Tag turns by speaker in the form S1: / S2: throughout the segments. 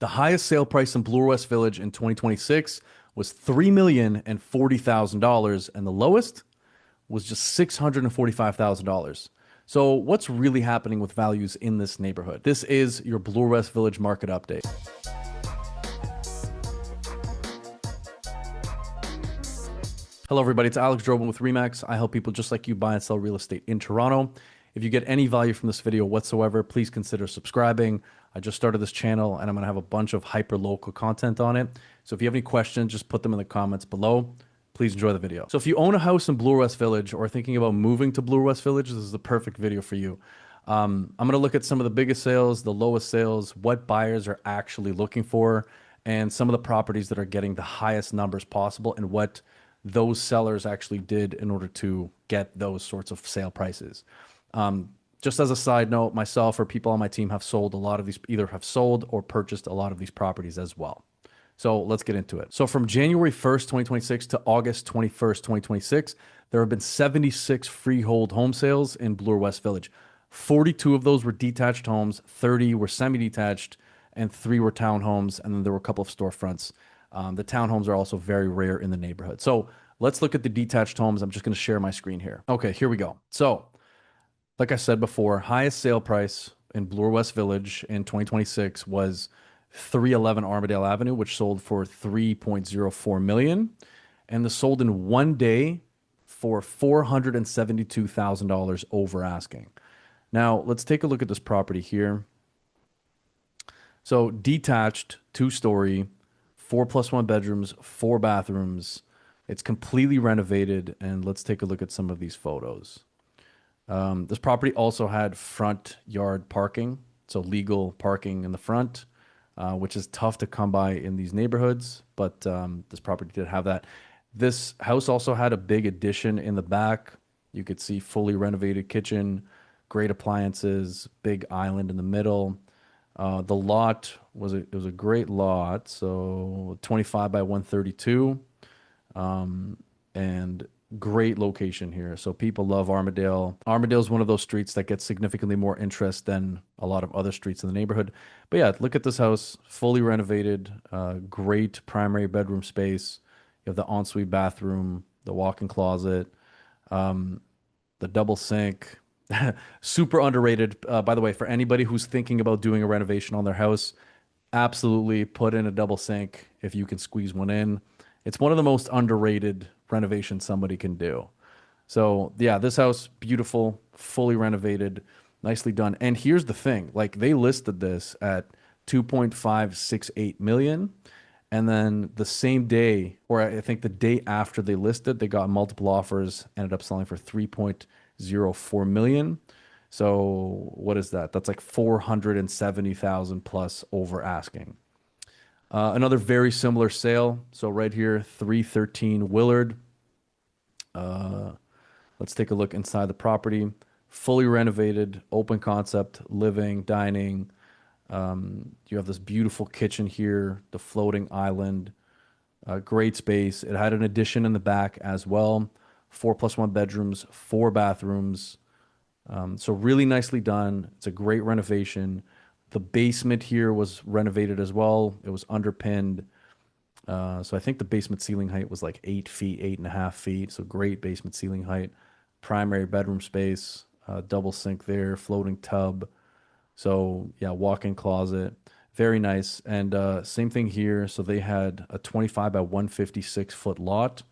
S1: The highest sale price in Bloor West Village in 2026 was $3,040,000, and the lowest was just $645,000. So, what's really happening with values in this neighborhood? This is your Bloor West Village market update. Hello, everybody. It's Alex Drobin with Remax. I help people just like you buy and sell real estate in Toronto. If you get any value from this video whatsoever, please consider subscribing. I just started this channel and I'm going to have a bunch of hyper local content on it. So if you have any questions, just put them in the comments below. Please enjoy the video. So if you own a house in Bloor West Village or thinking about moving to Bloor West Village, this is the perfect video for you. I'm going to look at some of the biggest sales, the lowest sales, what buyers are actually looking for, and some of the properties that are getting the highest numbers possible and what those sellers actually did in order to get those sorts of sale prices. Just as a side note, myself or people on my team have sold a lot of these, either have sold or purchased a lot of these properties as well. So let's get into it. So from January 1st, 2026 to August 21st, 2026, there have been 76 freehold home sales in Bloor West Village. 42 of those were detached homes, 30 were semi-detached, and 3 were townhomes, and then there were a couple of storefronts. The townhomes are also very rare in the neighborhood. So let's look at the detached homes. I'm just going to share my screen here. Okay, here we go. So like I said before, highest sale price in Bloor West Village in 2026 was 311 Armadale Avenue, which sold for 3.04 million. And this sold in one day for $472,000 over asking. Now, let's take a look at this property here. So detached, 2-story, 4+1 bedrooms, 4 bathrooms. It's completely renovated. And let's take a look at some of these photos. This property also had front yard parking, so legal parking in the front, which is tough to come by in these neighborhoods, but this property did have that. This house also had a big addition in the back. You could see fully renovated kitchen, great appliances, big island in the middle. The lot was it was a great lot, so 25 by 132, and great location here. So people love Armadale. Armadale is one of those streets that gets significantly more interest than a lot of other streets in the neighborhood. But yeah, look at this house, fully renovated, great primary bedroom space. You have the ensuite bathroom, the walk-in closet, the double sink. Super underrated. By the way, for anybody who's thinking about doing a renovation on their house, absolutely put in a double sink if you can squeeze one in. It's one of the most underrated renovations somebody can do. So yeah, this house, beautiful, fully renovated, nicely done. And here's the thing, like they listed this at 2.568 million. And then the same day, or I think the day after they listed, they got multiple offers, ended up selling for 3.04 million. So what is that? That's like 470,000 plus over asking. Another very similar sale. So right here, 313 Willard. Let's take a look inside the property. Fully renovated, open concept, living, dining. You have this beautiful kitchen here, the floating island, great space. It had an addition in the back as well. 4+1 bedrooms, 4 bathrooms. So really nicely done. It's a great renovation. The basement here was renovated as well. It was underpinned. So I think the basement ceiling height was like 8 feet, 8.5 feet. So great basement ceiling height. Primary bedroom space, double sink there, floating tub. So yeah, walk-in closet. Very nice. And same thing here. So they had a 25 by 156 foot lot.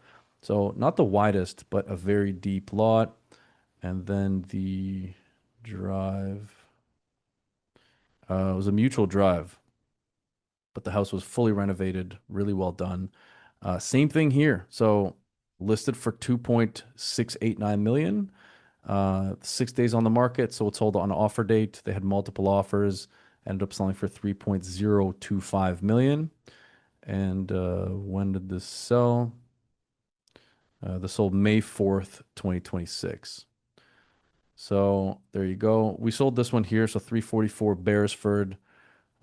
S1: So not the widest, but a very deep lot. And then the drive. It was a mutual drive, but the house was fully renovated, really well done. Same thing here. So listed for 2.689 million. 6 days on the market, so it sold on offer date. They had multiple offers, ended up selling for 3.025 million. And when did this sell? This sold May 4th, 2026. So there you go. We sold this one here, so 344 Beresford,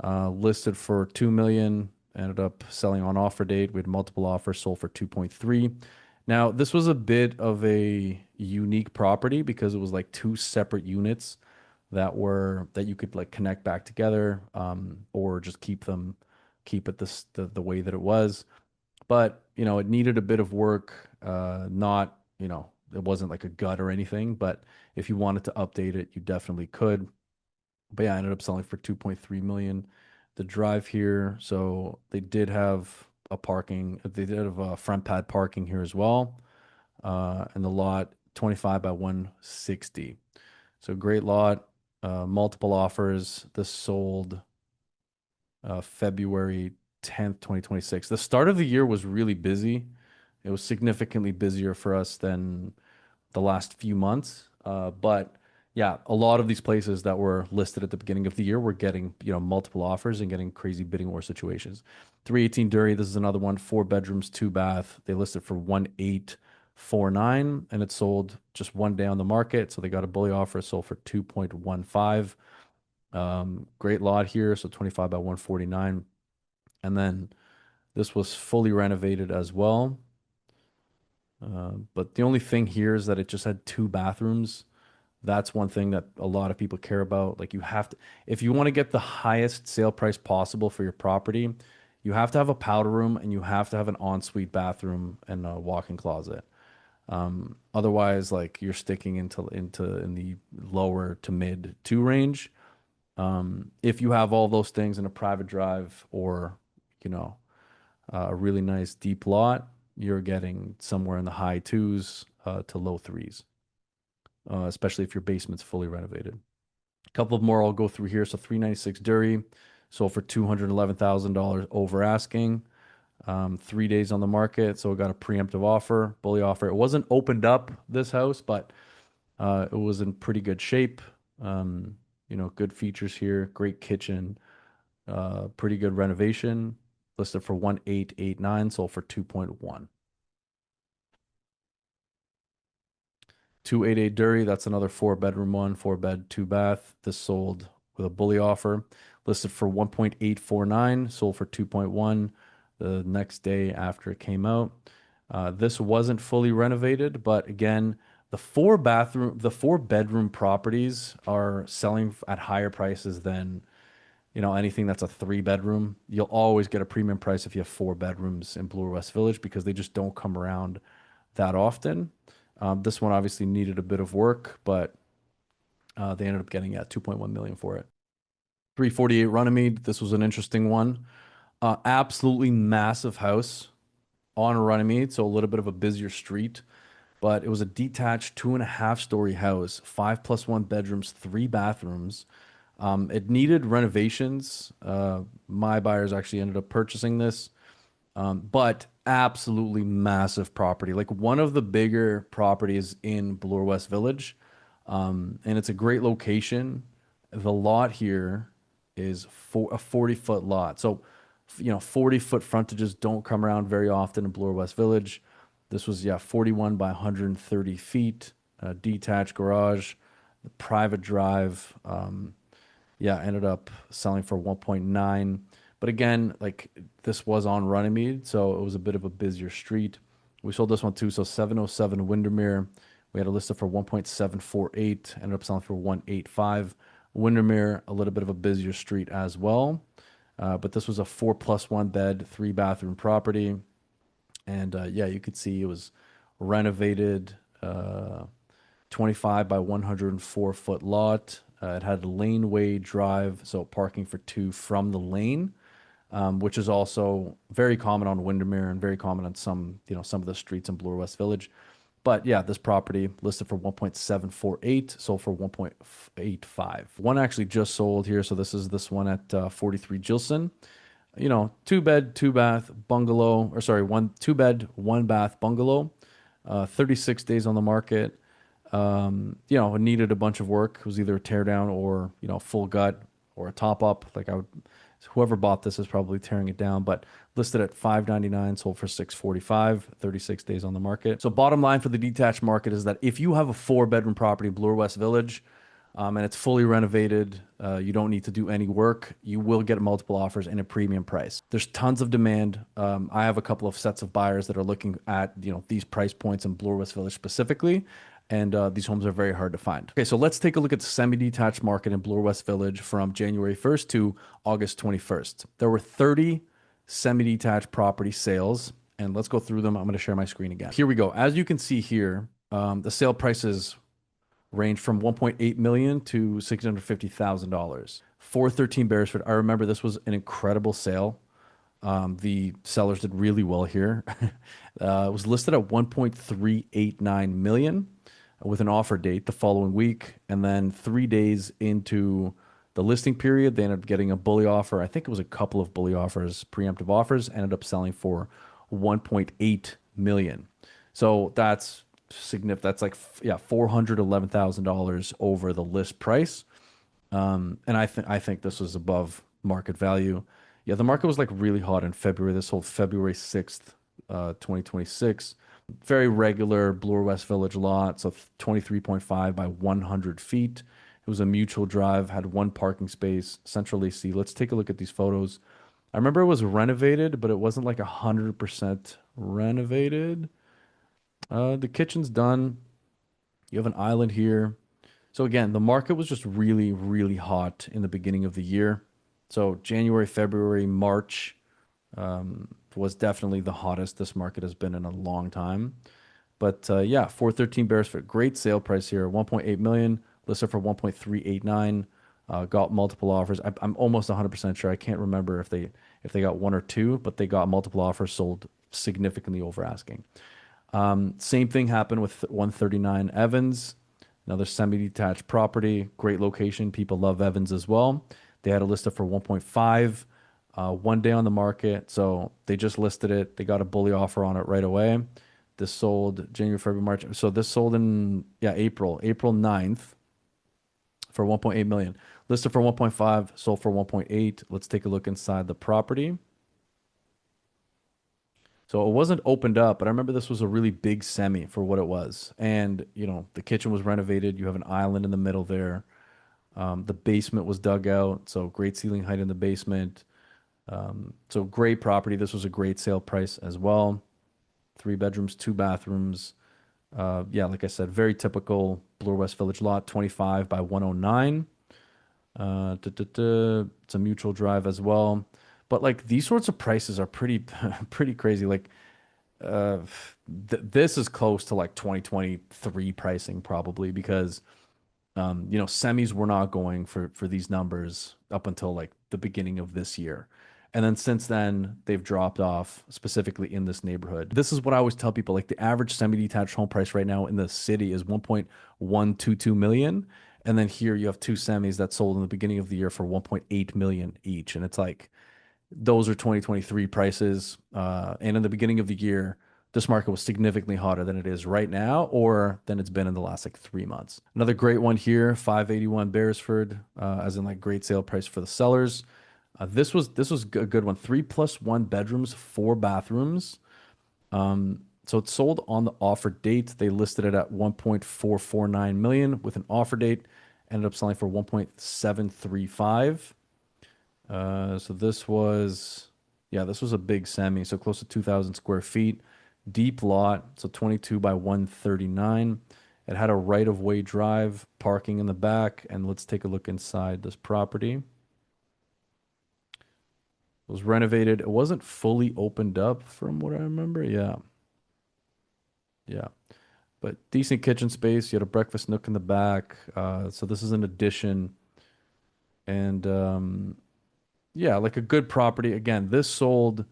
S1: listed for 2 million, ended up selling on offer date. We had multiple offers, sold for 2.3. Now, this was a bit of a unique property because it was like 2 separate units that you could like connect back together, or just keep them keep it the way that it was. But, it needed a bit of work. Not, it wasn't like a gut or anything, but if you wanted to update it, you definitely could. But yeah, I ended up selling for 2.3 million. The drive here, so they did have they did have a front pad parking here as well. And the lot 25 by 160. So great lot, multiple offers. This sold February 10th, 2026. The start of the year was really busy. It was significantly busier for us than the last few months. But yeah, a lot of these places that were listed at the beginning of the year were getting, multiple offers and getting crazy bidding war situations. 318 Dury, this is another one, 4 bedrooms, 2 bath. They listed for 1,849 and it sold just one day on the market. So they got a bully offer, sold for 2.15. Great lot here. So 25 by 149. And then this was fully renovated as well. But the only thing here is that it just had 2 bathrooms. That's one thing that a lot of people care about. Like you have to, if you want to get the highest sale price possible for your property, you have to have a powder room and you have to have an ensuite bathroom and a walk-in closet. Otherwise, like you're sticking into in the lower to mid two range. If you have all those things in a private drive or, you know, a really nice deep lot, you're getting somewhere in the high twos to low threes, especially if your basement's fully renovated. A couple of more I'll go through here. So 396 Dury sold for $211,000 over asking. 3 days on the market, so it got a preemptive offer, bully offer. It wasn't opened up, this house, but it was in pretty good shape. Good features here, great kitchen, pretty good renovation. Listed for 1,889, sold for 2.1. 288 Dury, that's another 4 bedroom one, 4 bed, 2 bath. This sold with a bully offer. Listed for 1.849, sold for 2.1 the next day after it came out. This wasn't fully renovated, but again, the 4 bedroom properties are selling at higher prices than, anything that's a 3 bedroom. You'll always get a premium price if you have 4 bedrooms in Bloor West Village because they just don't come around that often. This one obviously needed a bit of work, but they ended up getting 2.1 million for it. 348 Runnymede. This was an interesting one. Absolutely massive house on Runnymede, so a little bit of a busier street, but it was a detached 2.5 story house, 5+1 bedrooms, 3 bathrooms. It needed renovations. My buyers actually ended up purchasing this, but absolutely massive property, like one of the bigger properties in Bloor West Village. And it's a great location. The lot here is for a 40-foot lot. So, 40-foot frontages don't come around very often in Bloor West Village. This was, 41 by 130 feet, detached garage, private drive. Ended up selling for 1.9. But again, like this was on Runnymede, so it was a bit of a busier street. We sold this one too. So 707 Windermere, we had a listed for 1.748, ended up selling for 1.85. Windermere, a little bit of a busier street as well. But this was a 4+1 bed, 3 bathroom property. And you could see it was renovated, 25 by 104-foot lot. It had a laneway drive, so parking for 2 from the lane, which is also very common on Windermere and very common on some of the streets in Bloor West Village. But yeah, this property listed for 1.748, sold for 1.85. One actually just sold here, so this one at 43 Gilson. 2 bed, 2 bath bungalow, or sorry, 2 bed, 1 bath bungalow. 36 days on the market. It needed a bunch of work. It was either a tear down or, full gut or a top up. Whoever bought this is probably tearing it down, but listed at 599, sold for 645, 36 days on the market. So bottom line for the detached market is that if you have a 4 bedroom property in Bloor West Village, and it's fully renovated, you don't need to do any work, you will get multiple offers and a premium price. There's tons of demand. I have a couple of sets of buyers that are looking at, these price points in Bloor West Village specifically, and these homes are very hard to find. Okay, so let's take a look at the semi-detached market in Bloor West Village from January 1st to August 21st. There were 30 semi-detached property sales. And let's go through them. I'm going to share my screen again. Here we go. As you can see here, the sale prices range from 1.8 million to $650,000. 413 Beresford. I remember this was an incredible sale. The sellers did really well here. It was listed at 1.389 million with an offer date the following week, and then 3 days into the listing period, they ended up getting a bully offer. I think it was a couple of bully offers, preemptive offers, ended up selling for 1.8 million. So that's significant. That's like $411,000 over the list price. And I think this was above market value. Yeah, the market was like really hot in February. This whole February 6th, 2026. Very regular Bloor West Village lot. So 23.5 by 100 feet. It was a mutual drive, had one parking space, central AC. Let's take a look at these photos. I remember it was renovated, but it wasn't like 100% renovated. The kitchen's done. You have an island here. So again, the market was just really, really hot in the beginning of the year. So January, February, March was definitely the hottest this market has been in a long time. But yeah, 413 Beresford, great sale price here, 1.8 million, listed for 1.389. Got multiple offers. I'm almost 100% sure. I can't remember if they got one or two, but they got multiple offers, sold significantly over asking. Same thing happened with 139 Evans, another semi-detached property, great location. People love Evans as well. They had a listed for 1.5, 1 day on the market. So they just listed it. They got a bully offer on it right away. This sold January, February, March. So this sold in, yeah, April 9th for 1.8 million. Listed for 1.5, sold for 1.8. Let's take a look inside the property. So it wasn't opened up, but I remember this was a really big semi for what it was. And, the kitchen was renovated. You have an island in the middle there. The basement was dug out, so great ceiling height in the basement. So great property. This was a great sale price as well. 3 bedrooms, 2 bathrooms. Yeah, like I said, very typical Bloor West Village lot, 25 by 109. It's a mutual drive as well. But like these sorts of prices are pretty pretty crazy. Like this is close to like 2023 pricing probably because semis were not going for these numbers up until like the beginning of this year. And then since then, they've dropped off specifically in this neighborhood. This is what I always tell people, like the average semi-detached home price right now in the city is 1.122 million. And then here you have two semis that sold in the beginning of the year for 1.8 million each. And it's like those are 2023 prices. And in the beginning of the year, this market was significantly hotter than it is right now or than it's been in the last like 3 months. Another great one here, 581 Beresford, as in like great sale price for the sellers. This was a good one. 3+1 bedrooms, 4 bathrooms. So it sold on the offer date. They listed it at 1.449 million with an offer date. Ended up selling for 1.735. So this was a big semi, so close to 2,000 square feet, deep lot, so 22 by 139. It had a right-of-way drive, parking in the back, and let's take a look inside this property. It was renovated. It wasn't fully opened up from what I remember. Yeah. Yeah. But decent kitchen space. You had a breakfast nook in the back. So this is an addition. And yeah, like a good property. Again, this sold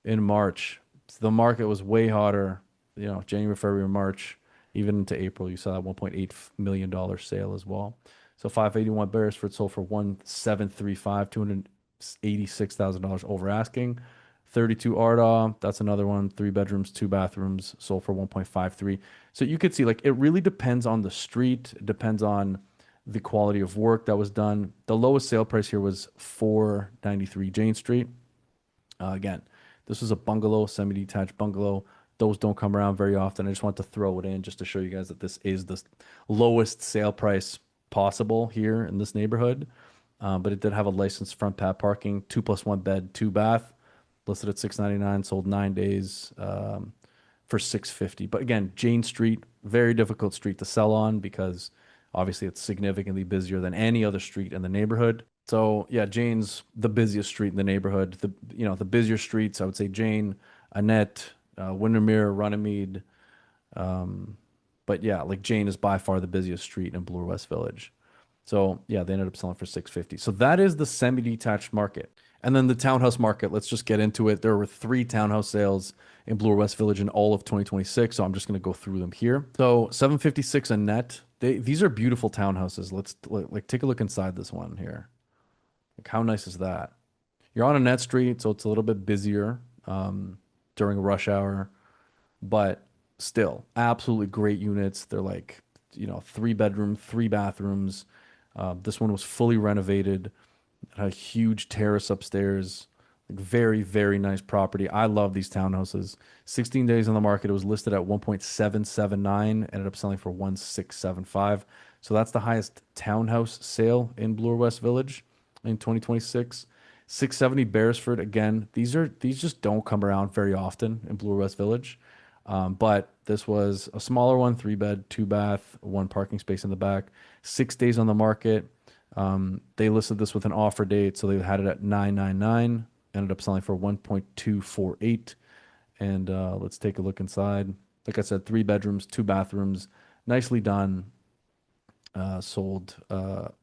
S1: in March. The market was way hotter, January, February, March, even into April. You saw that $1.8 million sale as well. So 581 Beresford sold for 1,735, $286,000 over asking. 32 Ardaw, that's another one, 3 bedrooms, 2 bathrooms, sold for 1.53. So you could see like it really depends on the street, it depends on the quality of work that was done. The lowest sale price here was 493 Jane Street. Again, this was a bungalow, semi-detached bungalow. Those don't come around very often. I just want to throw it in just to show you guys that this is the lowest sale price possible here in this neighborhood. But it did have a licensed front pad parking, 2+1 bed, 2 bath, listed at 699, sold 9 days for 650. But again, Jane Street, very difficult street to sell on because obviously it's significantly busier than any other street in the neighborhood. So yeah, Jane's the busiest street in the neighborhood. The busier streets, I would say Jane, Annette, Windermere, Runnymede. Um, but yeah, like Jane is by far the busiest street in Bloor West Village. So yeah, they ended up selling for 650. So that is the semi-detached market. And then the townhouse market, let's just get into it. There were three townhouse sales in Bloor West Village in all of 2026. So I'm just going to go through them here. So 756 a net. These are beautiful townhouses. Let's like take a look inside this one here. Like how nice is that? You're on a net street, so it's a little bit busier during rush hour, but still absolutely great units. They're like, 3 bedroom, 3 bathrooms. This one was fully renovated, a huge terrace upstairs. Like very, very nice property. I love these townhouses. 16 days on the market. It was listed at 1.779, ended up selling for 1.675. So that's the highest townhouse sale in Bloor West Village in 2026. 670 Beresford. Again, these just don't come around very often in Bloor West Village. But this was a smaller one, 3 bed, 2 bath, one parking space in the back. 6 days on the market. They listed this with an offer date, so they had it at 999. Ended up selling for 1.248. And let's take a look inside. Like I said, 3 bedrooms, 2 bathrooms, nicely done. Sold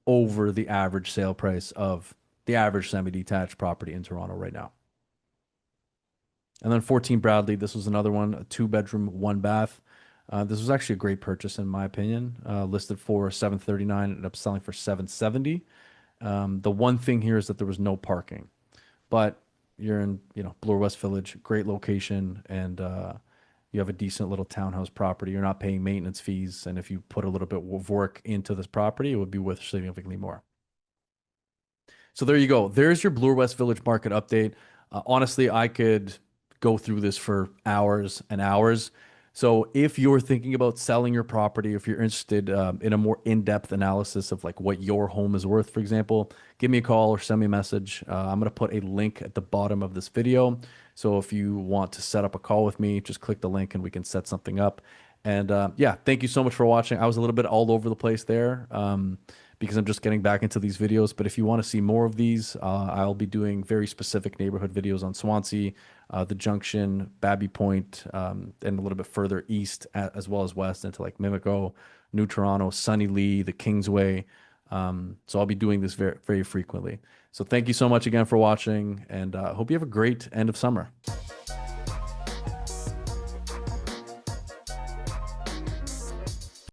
S1: over the average sale price of the average semi-detached property in Toronto right now. And then 14 Bradley, this was another one, a 2 bedroom, 1 bath. This was actually a great purchase in my opinion. Listed for 739, ended up selling for 770. The one thing here is that there was no parking, but you're in, Bloor West Village, great location, and you have a decent little townhouse property. You're not paying maintenance fees, and if you put a little bit of work into this property, it would be worth significantly more. So there you go. There's your Bloor West Village market update. Honestly, I could go through this for hours and hours. So if you're thinking about selling your property, if you're interested in a more in-depth analysis of like what your home is worth, for example, give me a call or send me a message. I'm going to put a link at the bottom of this video. So if you want to set up a call with me, just click the link and we can set something up. And yeah, thank you so much for watching. I was a little bit all over the place there. Because I'm just getting back into these videos. But if you want to see more of these, I'll be doing very specific neighborhood videos on Swansea, the Junction, Babby Point, and a little bit further east as well as west into like Mimico, New Toronto, Sunny Lee, the Kingsway. So I'll be doing this very, very frequently. So thank you so much again for watching, and I hope you have a great end of summer.